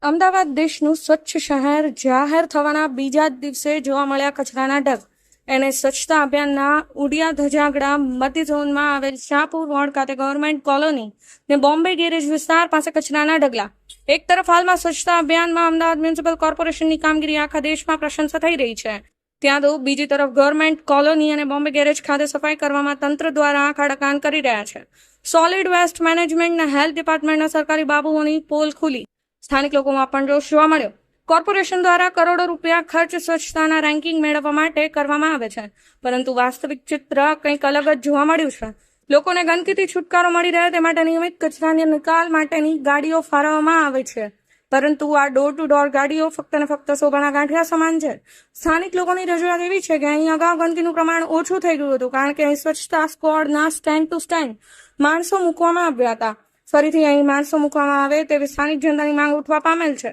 અમદાવાદ દેશનું સ્વચ્છ શહેર જાહેર થવાના બીજા જ દિવસે જોવા મળ્યા કચરાના ઢગ. એને સ્વચ્છતા અભિયાનના ઉડિયા ધજાગડા મધ્ય ઝોનમાં આવેલ શાહપુર વોર્ડ ખાતે ગવર્મેન્ટ કોલોની ને બોમ્બે ગેરેજ વિસ્તાર પાસે કચરાના ઢગલા. એક તરફ હાલમાં સ્વચ્છતા અભિયાનમાં અમદાવાદ મ્યુનિસિપલ કોર્પોરેશનની કામગીરી આખા દેશમાં પ્રશંસા થઈ રહી છે, ત્યાં તો બીજી તરફ ગવર્મેન્ટ કોલોની અને બોમ્બે ગેરેજ ખાતે સફાઈ કરવામાં તંત્ર દ્વારા આખાડકાન કરી રહ્યા છે. સોલિડ વેસ્ટ મેનેજમેન્ટ અને હેલ્થ ડિપાર્ટમેન્ટના સરકારી બાબુઓની પોલ ખુલી. સ્થાનિક લોકોમાં પણ જોશ જોવા મળ્યો. કોર્પોરેશન દ્વારા કરોડો રૂપિયા ખર્ચ સ્વચ્છતાના રેન્કિંગ મેળવવા માટે કરવામાં આવે છે, પરંતુ વાસ્તવિક ચિત્ર કંઈક અલગ જ જોવા મળ્યું છે. લોકોને ગંદકીથી છુટકારો મળી રહે તે માટે નિયમિત કચરાના નિકાલ માટેની ગાડીઓ ફાળવવામાં આવે છે, પરંતુ આ ડોર ટુ ડોર ગાડીઓ ફક્ત ને ફક્ત શોભાના ગાંઠિયા સમાન છે. સ્થાનિક લોકોની રજૂઆત એવી છે કે અહીં અગાઉ ગંદકીનું પ્રમાણ ઓછું થઈ ગયું હતું, કારણ કે અહીં સ્વચ્છતા સ્ક્વોડના સ્ટેન્ડ ટુ સ્ટેન્ડ માણસો મૂકવામાં આવ્યા હતા. ફરીથી અહીં માણસો મૂકવામાં આવે તેવી સ્થાનિક જનતાની માંગ ઉઠવા પામેલ છે.